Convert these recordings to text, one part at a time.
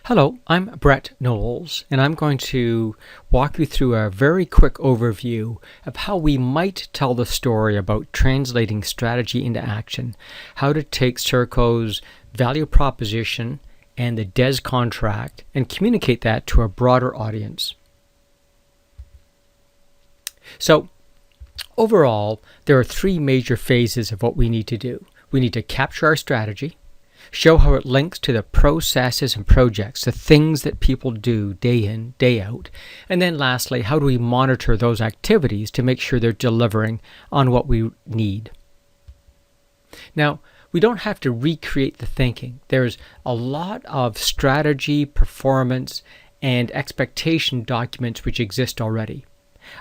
Hello, I'm Brett Knowles, and I'm going to walk you through a very quick overview of how we might tell the story about translating strategy into action, how to take Serco's value proposition and the DES contract and communicate that to a broader audience. So, overall, there are three major phases of what we need to do. We need to capture our strategy, show how it links to the processes and projects, the things that people do day in, day out. And then lastly, how do we monitor those activities to make sure they're delivering on what we need? Now, we don't have to recreate the thinking. There's a lot of strategy, performance, and expectation documents which exist already.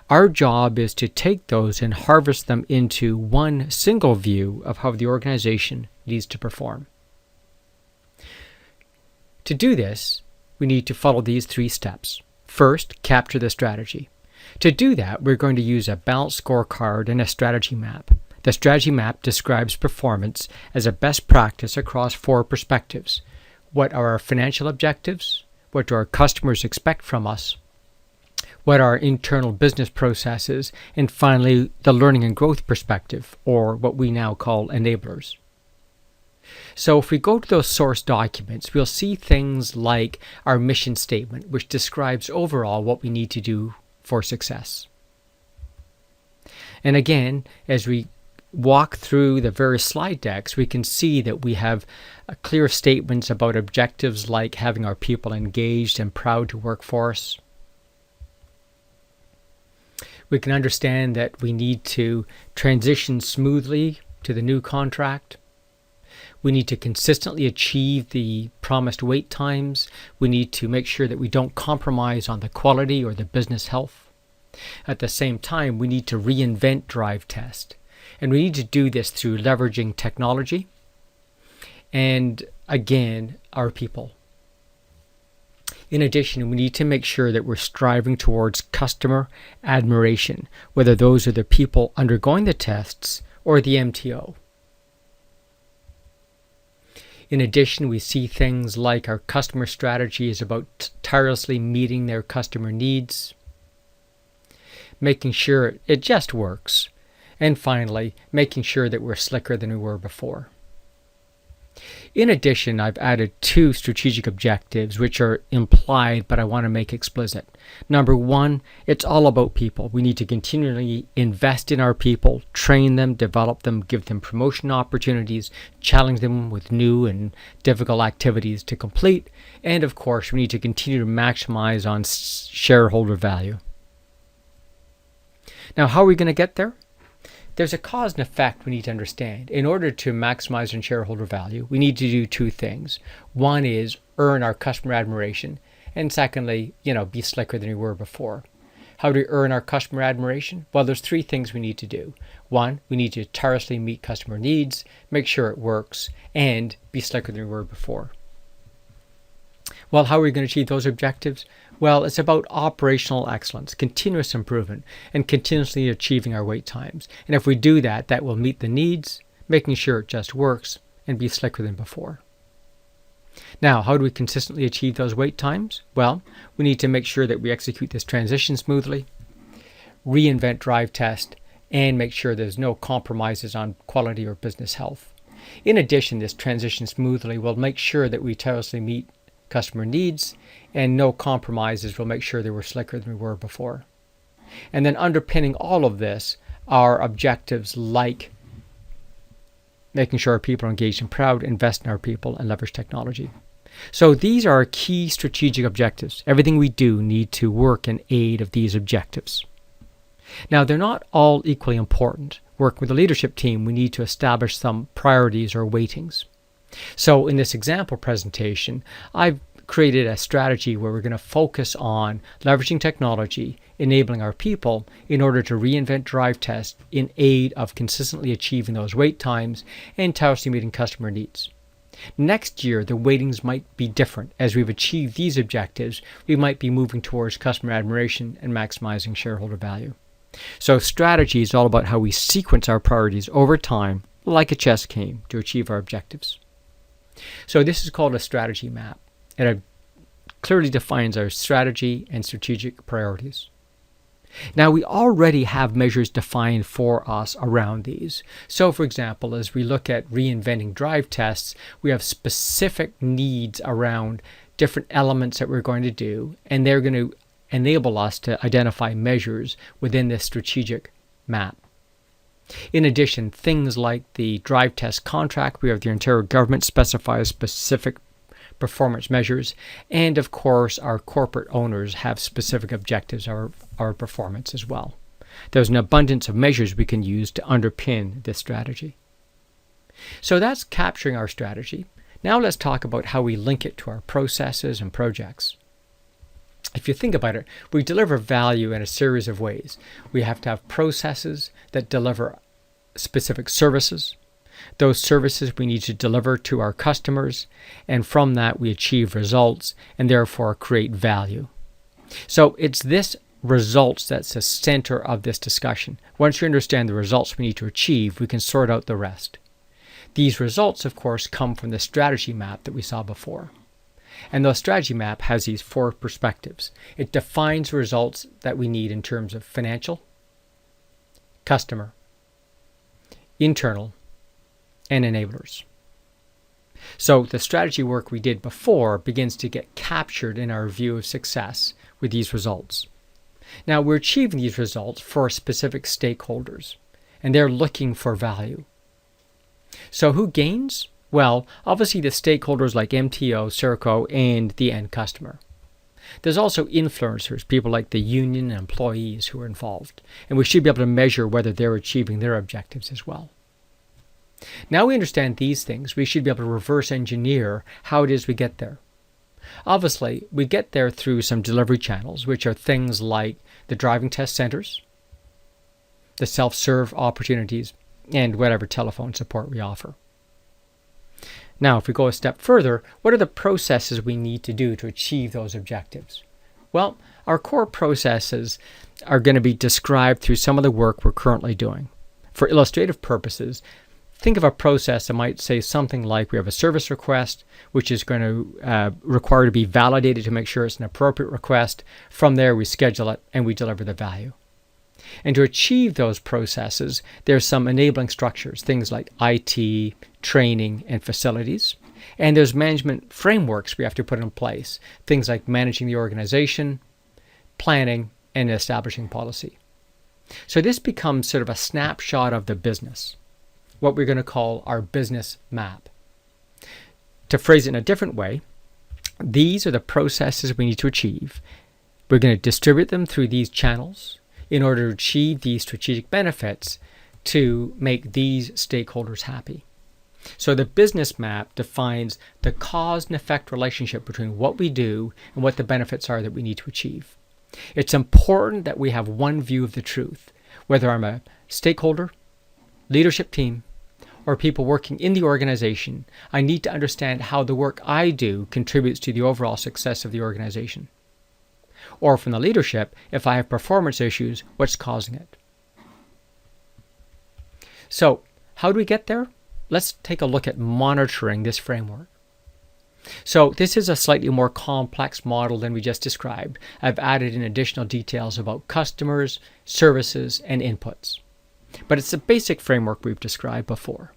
Our job is to take those and harvest them into one single view of how the organization needs to perform. To do this, we need to follow these three steps. First, capture the strategy. To do that, we're going to use a balanced scorecard and a strategy map. The strategy map describes performance as a best practice across four perspectives. What are our financial objectives? What do our customers expect from us? What are our internal business processes? And finally, the learning and growth perspective, or what we now call enablers. So if we go to those source documents, we'll see things like our mission statement, which describes overall what we need to do for success. And again, as we walk through the various slide decks, we can see that we have clear statements about objectives like having our people engaged and proud to work for us. We can understand that we need to transition smoothly to the new contract. We need to consistently achieve the promised wait times. We need to make sure that we don't compromise on the quality or the business health. At the same time, we need to reinvent drive test. And we need to do this through leveraging technology and, again, our people. In addition, we need to make sure that we're striving towards customer admiration, whether those are the people undergoing the tests or the MTO. In addition, we see things like our customer strategy is about tirelessly meeting their customer needs, making sure it just works, and finally, making sure that we're slicker than we were before. In addition, I've added two strategic objectives which are implied, but I want to make explicit. Number one, it's all about people. We need to continually invest in our people, train them, develop them, give them promotion opportunities, challenge them with new and difficult activities to complete. And of course, we need to continue to maximize on shareholder value. Now, how are we going to get there? There's a cause and effect we need to understand. In order to maximize on shareholder value, we need to do two things. One is earn our customer admiration, and secondly, be slicker than we were before. How do we earn our customer admiration? Well, there's three things we need to do. One, we need to tirelessly meet customer needs, make sure it works, and be slicker than we were before. Well, how are we going to achieve those objectives? Well, it's about operational excellence, continuous improvement, and continuously achieving our wait times. And if we do that, that will meet the needs, making sure it just works, and be slicker than before. Now, how do we consistently achieve those wait times? Well, we need to make sure that we execute this transition smoothly, reinvent drive test, and make sure there's no compromises on quality or business health. In addition, this transition smoothly will make sure that we tirelessly meet customer needs, and no compromises will make sure they were slicker than we were before. And then underpinning all of this are objectives like making sure our people are engaged and proud, invest in our people, and leverage technology. So these are our key strategic objectives. Everything we do need to work in aid of these objectives. Now, they're not all equally important. Working with the leadership team, we need to establish some priorities or weightings. So in this example presentation, I've created a strategy where we're going to focus on leveraging technology, enabling our people in order to reinvent drive test in aid of consistently achieving those wait times and tirelessly meeting customer needs. Next year, the weightings might be different. As we've achieved these objectives, we might be moving towards customer admiration and maximizing shareholder value. So strategy is all about how we sequence our priorities over time, like a chess game, to achieve our objectives. So this is called a strategy map. And I've clearly defines our strategy and strategic priorities. Now, we already have measures defined for us around these. So, for example, as we look at reinventing drive tests, we have specific needs around different elements that we're going to do, and they're going to enable us to identify measures within this strategic map. In addition, things like the drive test contract we have the Ontario government specifies specific performance measures, and of course our corporate owners have specific objectives of our performance as well. There's an abundance of measures we can use to underpin this strategy. So that's capturing our strategy. Now let's talk about how we link it to our processes and projects. If you think about it, we deliver value in a series of ways. We have to have processes that deliver specific services. Those services we need to deliver to our customers, and from that we achieve results and therefore create value. So it's this results that's the center of this discussion. Once you understand the results we need to achieve, we can sort out the rest. These results, of course, come from the strategy map that we saw before. And the strategy map has these 4 perspectives. It defines the results that we need in terms of financial, customer, internal, and enablers. So the strategy work we did before begins to get captured in our view of success with these results. Now we're achieving these results for specific stakeholders, and they're looking for value. So who gains? Well, obviously the stakeholders like MTO, Serco, and the end customer. There's also influencers, people like the union and employees who are involved, and we should be able to measure whether they're achieving their objectives as well. Now we understand these things, we should be able to reverse engineer how it is we get there. Obviously, we get there through some delivery channels, which are things like the driving test centers, the self-serve opportunities, and whatever telephone support we offer. Now, if we go a step further, what are the processes we need to do to achieve those objectives? Well, our core processes are going to be described through some of the work we're currently doing. For illustrative purposes, think of a process that might say something like we have a service request, which is going to require to be validated to make sure it's an appropriate request. From there, we schedule it and we deliver the value. And to achieve those processes, there's some enabling structures, things like IT, training, and facilities. And there's management frameworks we have to put in place, things like managing the organization, planning, and establishing policy. So this becomes sort of a snapshot of the business, what we're going to call our business map. To phrase it in a different way, these are the processes we need to achieve. We're going to distribute them through these channels in order to achieve these strategic benefits to make these stakeholders happy. So the business map defines the cause and effect relationship between what we do and what the benefits are that we need to achieve. It's important that we have one view of the truth. Whether I'm a stakeholder, leadership team, or people working in the organization, I need to understand how the work I do contributes to the overall success of the organization. Or from the leadership, if I have performance issues, what's causing it? So, how do we get there? Let's take a look at monitoring this framework. So this is a slightly more complex model than we just described. I've added in additional details about customers, services, and inputs. But it's the basic framework we've described before.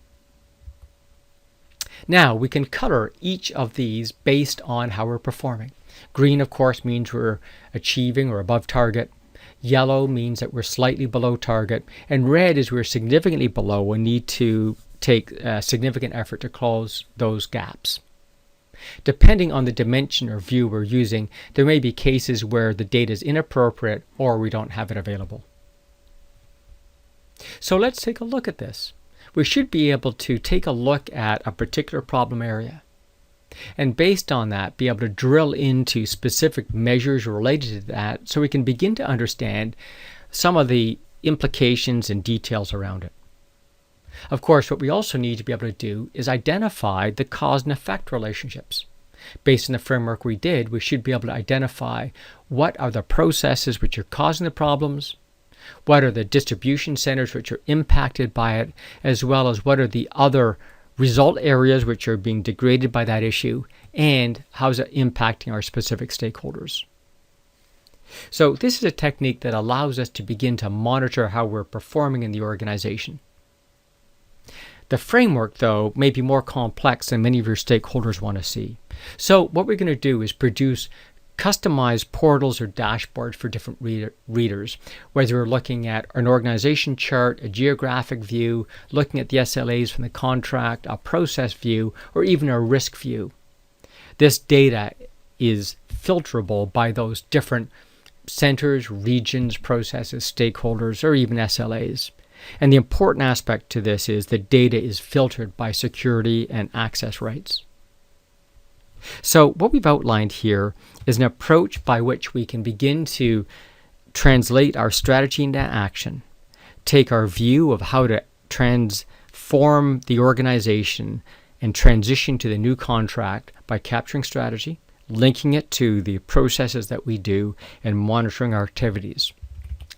Now we can color each of these based on how we're performing. Green, of course, means we're achieving or above target. Yellow means that we're slightly below target. And red is we're significantly below and need to take significant effort to close those gaps. Depending on the dimension or view we're using, there may be cases where the data is inappropriate or we don't have it available. So let's take a look at this. We should be able to take a look at a particular problem area, and based on that, be able to drill into specific measures related to that so we can begin to understand some of the implications and details around it. Of course, what we also need to be able to do is identify the cause and effect relationships. Based on the framework we did, we should be able to identify what are the processes which are causing the problems, what are the distribution centers which are impacted by it, as well as what are the other result areas which are being degraded by that issue, and how is it impacting our specific stakeholders. So this is a technique that allows us to begin to monitor how we're performing in the organization. The framework, though, may be more complex than many of your stakeholders want to see. So what we're going to do is produce customized portals or dashboards for different readers, whether we're looking at an organization chart, a geographic view, looking at the SLAs from the contract, a process view, or even a risk view. This data is filterable by those different centers, regions, processes, stakeholders, or even SLAs. And the important aspect to this is the data is filtered by security and access rights. So what we've outlined here is an approach by which we can begin to translate our strategy into action, take our view of how to transform the organization and transition to the new contract by capturing strategy, linking it to the processes that we do, and monitoring our activities.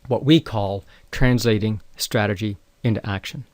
What we call translating strategy into action.